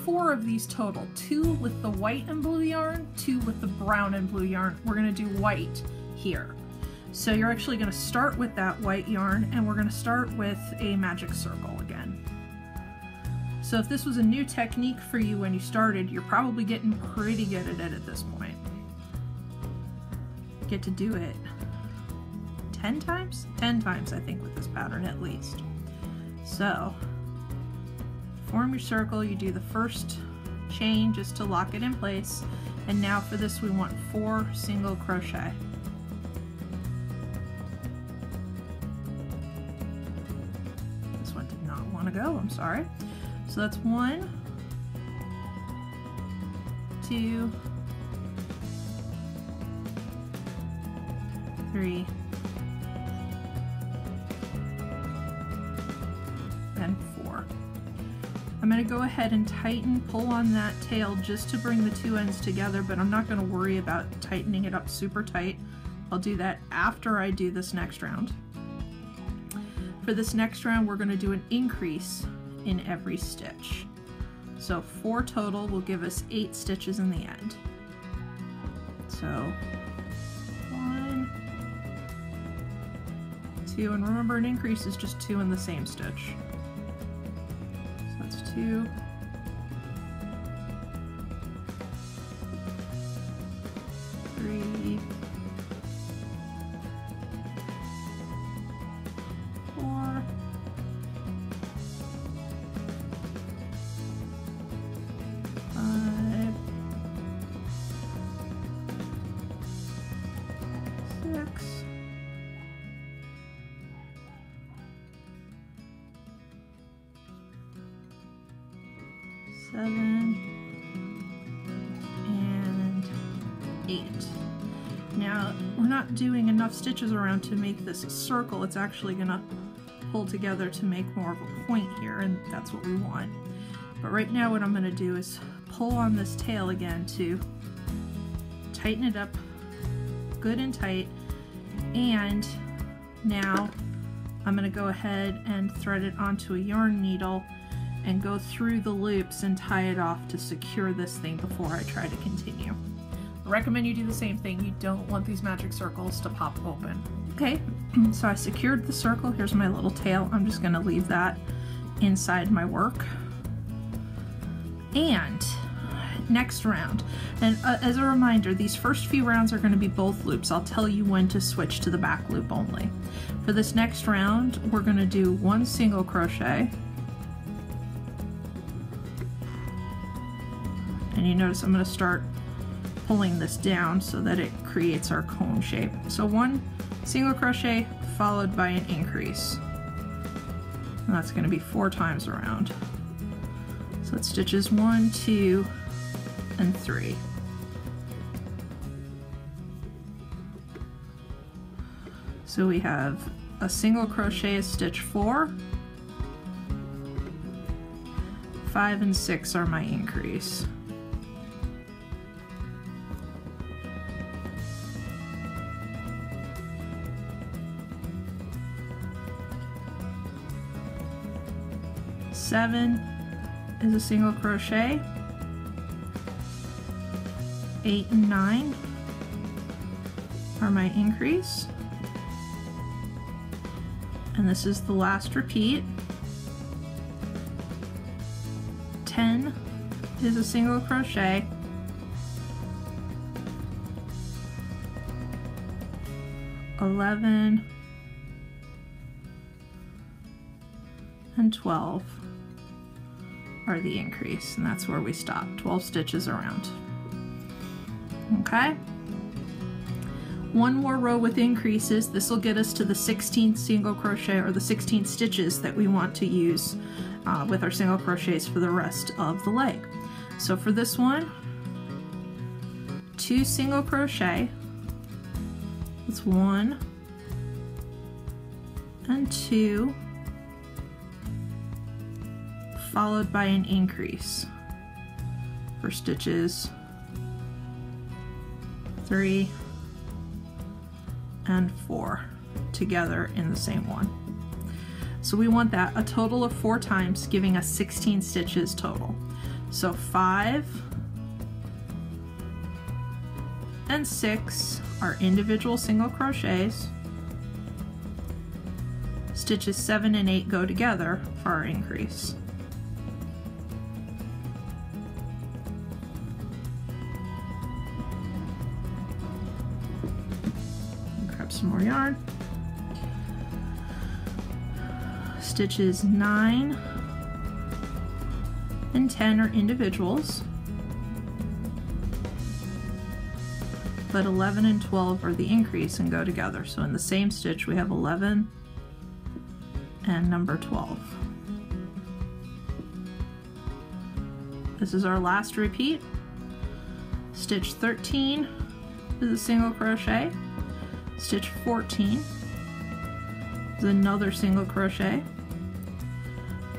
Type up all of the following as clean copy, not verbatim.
4 of these total, 2 with the white and blue yarn, 2 with the brown and blue yarn. We're going to do white here. So you're actually going to start with that white yarn, and we're going to start with a magic circle again. So if this was a new technique for you when you started, you're probably getting pretty good at it at this point. Get to do it 10 times? 10 times, I think, with this pattern at least. So form your circle, you do the first chain just to lock it in place, and now for this we want 4 single crochet. This one did not want to go, I'm sorry. So that's 1, 2, 3, and 4. I'm going to go ahead and pull on that tail just to bring the 2 ends together, but I'm not going to worry about tightening it up super tight. I'll do that after I do this next round. For this next round, we're going to do an increase in every stitch. So 4 total will give us 8 stitches in the end. So 1, 2, and remember an increase is just 2 in the same stitch. So that's 2, 3, 4, 5, 6, 7, and 8. Now, we're not doing enough stitches around to make this a circle. It's actually going to pull together to make more of a point here, and that's what we want. But right now what I'm going to do is pull on this tail again to tighten it up good and tight, and now I'm going to go ahead and thread it onto a yarn needle and go through the loops and tie it off to secure this thing before I try to continue. I recommend you do the same thing. You don't want these magic circles to pop open. Okay, so I secured the circle. Here's my little tail. I'm just going to leave that inside my work. And next round, and as a reminder, these first few rounds are going to be both loops. I'll tell you when to switch to the back loop only. For this next round, we're going to do 1 single crochet. And you notice I'm going to start pulling this down so that it creates our cone shape. So 1 single crochet followed by an increase. And that's going to be 4 times around. So it's stitches 1, 2, and 3. So we have a single crochet at stitch 4, 5 and 6 are my increase. Seven is a single crochet. 8 and 9 are my increase. And this is the last repeat. 10 is a single crochet. 11 and 12 are the increase, and that's where we stop. 12 stitches around. Okay, 1 more row with increases. This will get us to the 16th single crochet, or the 16 stitches that we want to use with our single crochets for the rest of the leg. So for this one, 2 single crochet. It's 1 and 2, followed by an increase for stitches 3 and 4 together in the same one. So we want that a total of 4 times, giving us 16 stitches total. So 5 and 6 are individual single crochets. Stitches 7 and 8 go together for our increase. Grab some more yarn. Stitches 9 and 10 are individuals, but 11 and 12 are the increase and go together. So in the same stitch we have 11 and number 12. This is our last repeat. Stitch 13 is a single crochet, stitch 14 is another single crochet,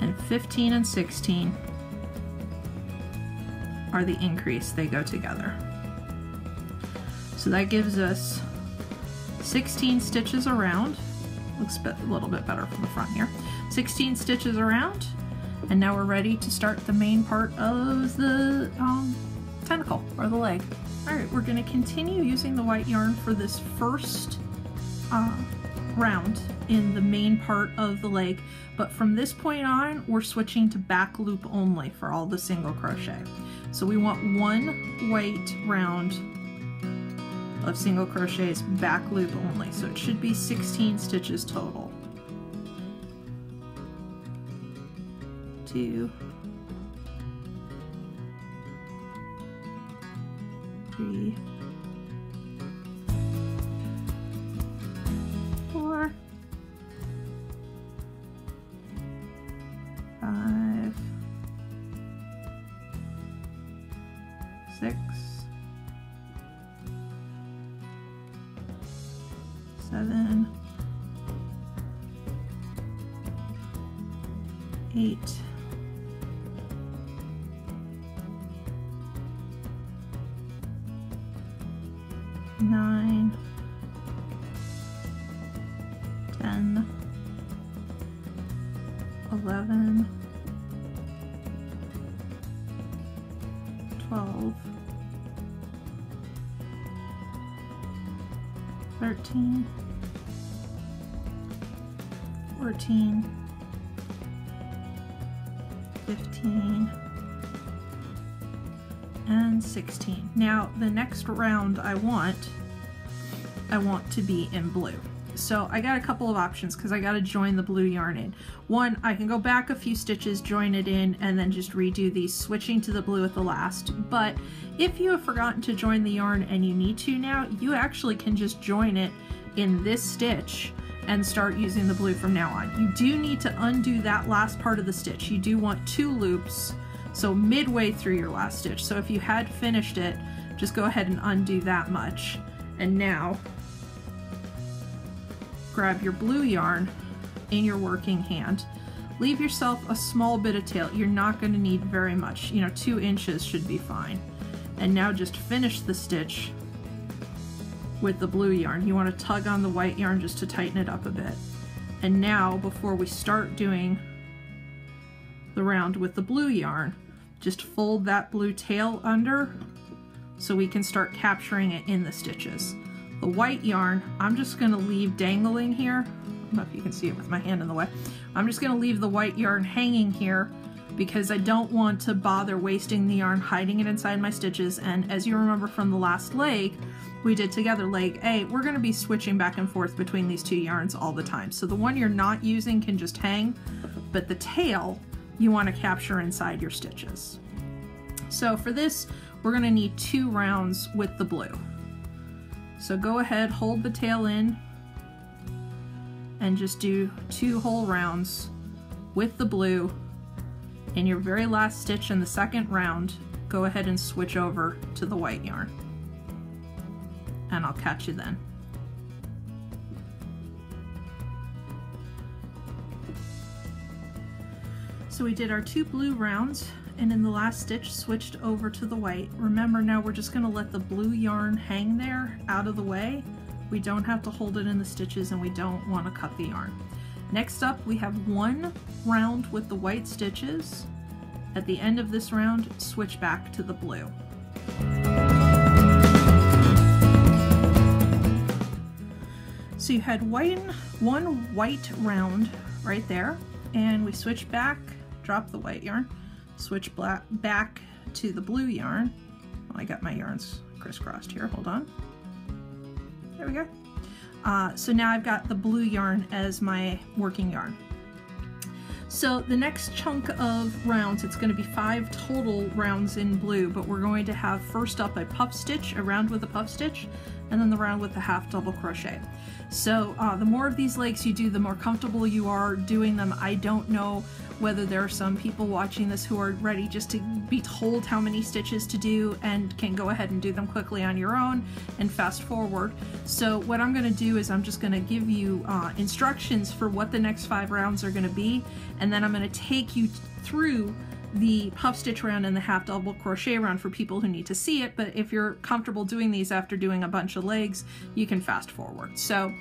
and 15 and 16 are the increase, they go together. So that gives us 16 stitches around. Looks a little bit better from the front here. 16 stitches around, and now we're ready to start the main part of the tentacle or the leg. All right, we're going to continue using the white yarn for this first round in the main part of the leg, but from this point on we're switching to back loop only for all the single crochet. So we want one white round of single crochets back loop only, so it should be 16 stitches total. 2, 3, 4, 5, 6, 7, 8, 9, 10, 11, 12, 13, 14, 15, and 16. Now the next round I want to be in blue. So I got a couple of options because I got to join the blue yarn in. One, I can go back a few stitches, join it in, and then just redo these, switching to the blue at the last. But if you have forgotten to join the yarn and you need to now, you actually can just join it in this stitch and start using the blue from now on. You do need to undo that last part of the stitch. You do want 2 loops, so midway through your last stitch. So if you had finished it, just go ahead and undo that much. And now grab your blue yarn in your working hand. Leave yourself a small bit of tail. You're not going to need very much, 2 inches should be fine. And now just finish the stitch with the blue yarn. You want to tug on the white yarn just to tighten it up a bit. And now, before we start doing the round with the blue yarn, just fold that blue tail under so we can start capturing it in the stitches. The white yarn, I'm just going to leave dangling here. I don't know if you can see it with my hand in the way. I'm just going to leave the white yarn hanging here because I don't want to bother wasting the yarn hiding it inside my stitches. And as you remember from the last leg we did together, leg A, we're going to be switching back and forth between these 2 yarns all the time. So the one you're not using can just hang, but the tail you want to capture inside your stitches. So for this, we're going to need 2 rounds with the blue. So go ahead, hold the tail in, and just do 2 whole rounds with the blue. In your very last stitch in the second round, go ahead and switch over to the white yarn. And I'll catch you then. So we did our 2 blue rounds, and in the last stitch switched over to the white. Remember, now we're just going to let the blue yarn hang there out of the way. We don't have to hold it in the stitches, and we don't want to cut the yarn. Next up, we have 1 round with the white stitches At the end of this round, switch back to the blue. So you had one white round right there, and we switch back, drop the white yarn, switch back to the blue yarn. Oh, I got my yarns crisscrossed here, hold on. There we go. So now I've got the blue yarn as my working yarn. So the next chunk of rounds, it's going to be 5 total rounds in blue, but we're going to have first up a puff stitch, a round with a puff stitch, and then the round with the half double crochet. So the more of these legs you do, the more comfortable you are doing them. I don't know whether there are some people watching this who are ready just to be told how many stitches to do and can go ahead and do them quickly on your own and fast forward. So what I'm going to do is I'm just going to give you instructions for what the next 5 rounds are going to be, and then I'm going to take you through the puff stitch round and the half double crochet round for people who need to see it, but if you're comfortable doing these after doing a bunch of legs, you can fast forward. So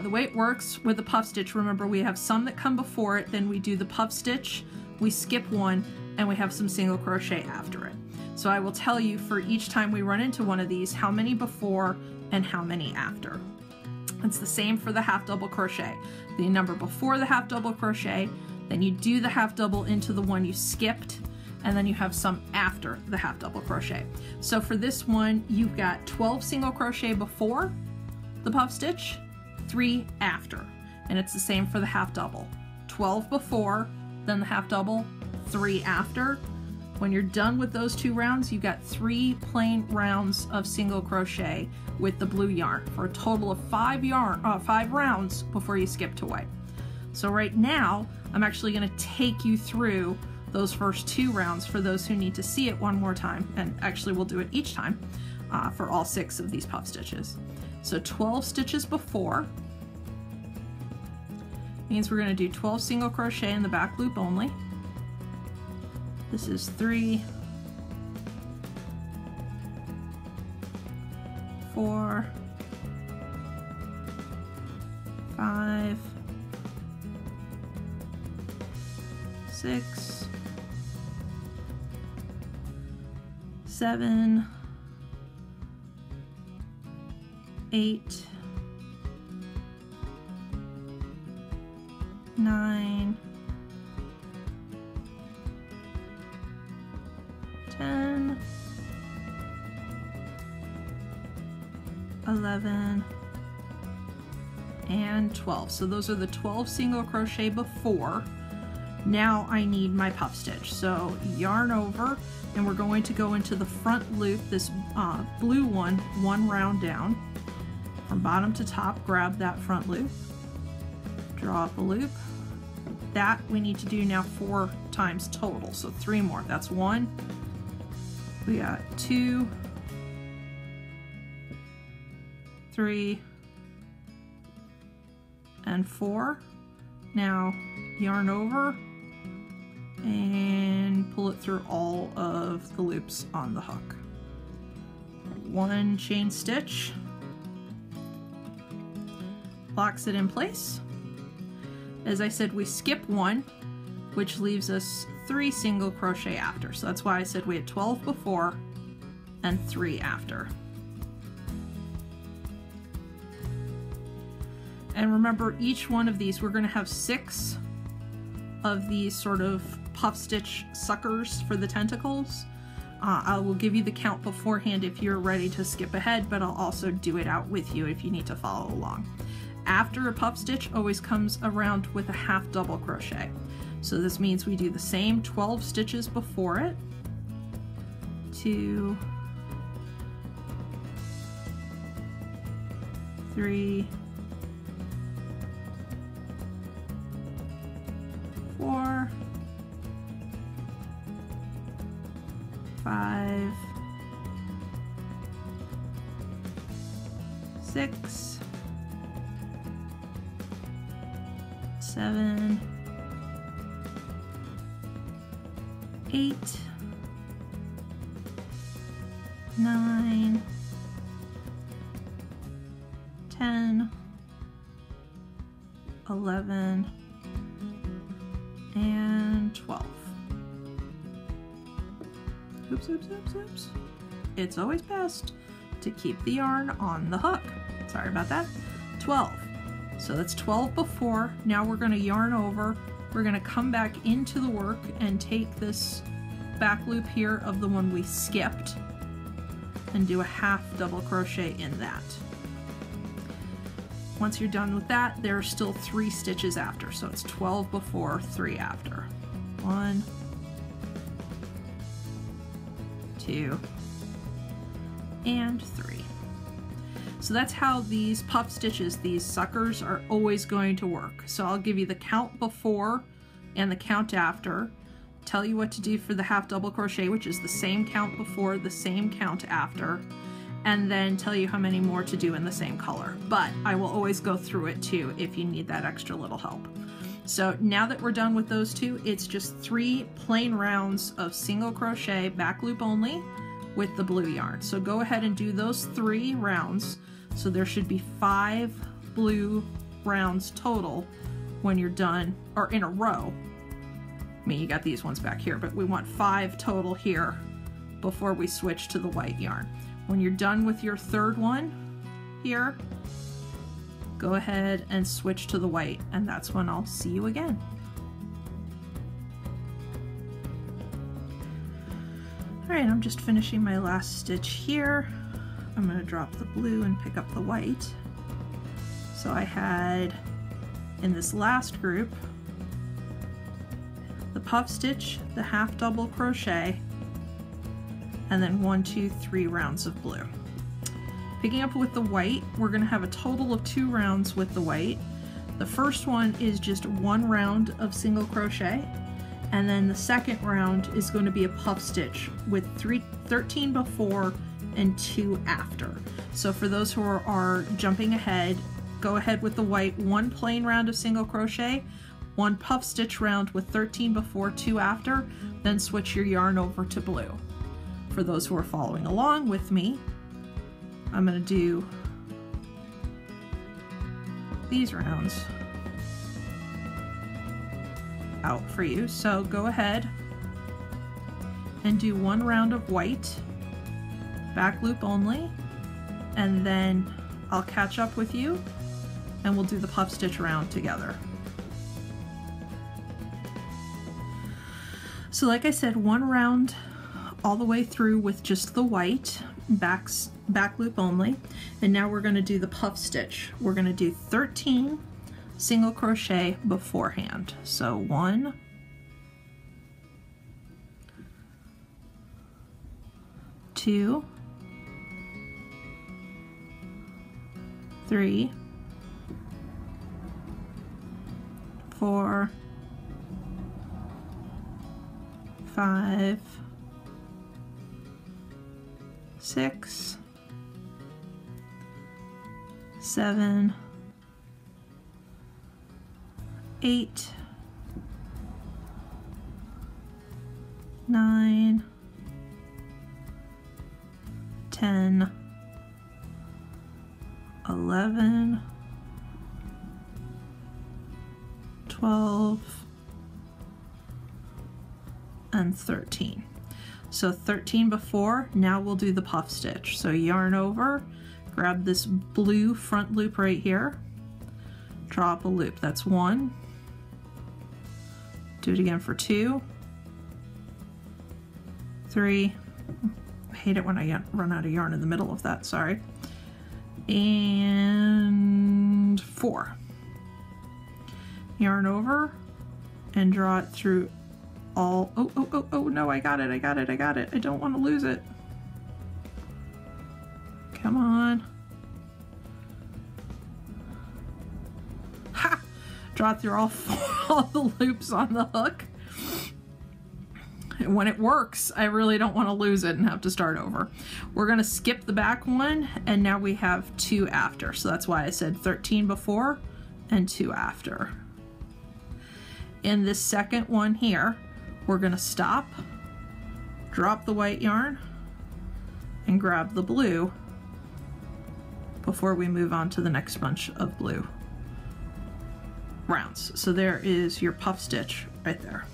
the way it works with the puff stitch, remember we have some that come before it, then we do the puff stitch, we skip one, and we have some single crochet after it. So I will tell you for each time we run into one of these, how many before and how many after. It's the same for the half double crochet. The number before the half double crochet, then you do the half double into the one you skipped, and then you have some after the half double crochet. So for this one, you've got 12 single crochet before the puff stitch, 3 after, and it's the same for the half double. 12 before, then the half double, 3 after. When you're done with those 2 rounds, you've got 3 plain rounds of single crochet with the blue yarn for a total of 5 rounds before you skip to white. So right now, I'm actually going to take you through those first 2 rounds for those who need to see it one more time, and actually we'll do it each time for all 6 of these puff stitches. So 12 stitches before means we're going to do 12 single crochet in the back loop only. This is 3, 4, 5, 6, 7, 8, 9, 10, 11, and 12. So those are the 12 single crochet before. Now I need my puff stitch. So yarn over, and we're going to go into the front loop, this blue one round down. From bottom to top, grab that front loop, draw up a loop. That we need to do now 4 times total, so 3 more. That's 1, we got 2, 3, and 4. Now yarn over and pull it through all of the loops on the hook. 1 chain stitch, locks it in place. As I said, we skip 1, which leaves us 3 single crochet after. So that's why I said we had 12 before and 3 after. And remember, each one of these, we're going to have 6 of these sort of puff stitch suckers for the tentacles. I will give you the count beforehand if you're ready to skip ahead, but I'll also do it out with you if you need to follow along. After a puff stitch always comes around with a half double crochet. So this means we do the same 12 stitches before it. 2, 3, 4, 5, 6, 7, 8, 9, 10, 11, and 12. oops, it's always best to keep the yarn on the hook. Sorry about that. 12. So that's 12 before. Now we're going to yarn over. We're going to come back into the work and take this back loop here of the one we skipped and do a half double crochet in that. Once you're done with that, there are still 3 stitches after. So it's 12 before, 3 after. 1, 2, and 3. So that's how these puff stitches, these suckers, are always going to work. So I'll give you the count before and the count after, tell you what to do for the half double crochet, which is the same count before, the same count after, and then tell you how many more to do in the same color. But I will always go through it too if you need that extra little help. So now that we're done with those 2, it's just 3 plain rounds of single crochet back loop only with the blue yarn. So go ahead and do those 3 rounds. So there should be 5 blue rounds total when you're done, or in a row. I mean, you got these ones back here, but we want 5 total here before we switch to the white yarn. When you're done with your 3rd one here, go ahead and switch to the white, and that's when I'll see you again. All right, I'm just finishing my last stitch here. I'm going to drop the blue and pick up the white. So I had, in this last group, the puff stitch, the half double crochet, and then 1, 2, 3 rounds of blue. Picking up with the white, we're going to have a total of 2 rounds with the white. The first one is just 1 round of single crochet, and then the second round is going to be a puff stitch with 13 before and 2 after. So for those who are jumping ahead, go ahead with the white, 1 plain round of single crochet, 1 puff stitch round with 13 before, 2 after, then switch your yarn over to blue. For those who are following along with me, I'm going to do these rounds out for you. So go ahead and do 1 round of white, back loop only, and then I'll catch up with you and we'll do the puff stitch round together. So like I said, 1 round all the way through with just the white, back loop only, and now we're going to do the puff stitch. We're going to do 13 single crochet beforehand. So 1, 2, 3, 4, 5, 6, 7, 8, 9, 10, 11, 12, and 13. So 13 before, now we'll do the puff stitch. So yarn over, grab this blue front loop right here, draw up a loop. That's 1. Do it again for 2, 3. I hate it when I run out of yarn in the middle of that, sorry. And 4. Yarn over and draw it through all, oh no, I got it. I don't want to lose it. Come on. Ha! Draw it through all the loops on the hook. And when it works, I really don't want to lose it and have to start over. We're going to skip the back one, and now we have 2 after. So that's why I said 13 before and 2 after. In this second one here, we're going to stop, drop the white yarn, and grab the blue before we move on to the next bunch of blue rounds. So there is your puff stitch right there.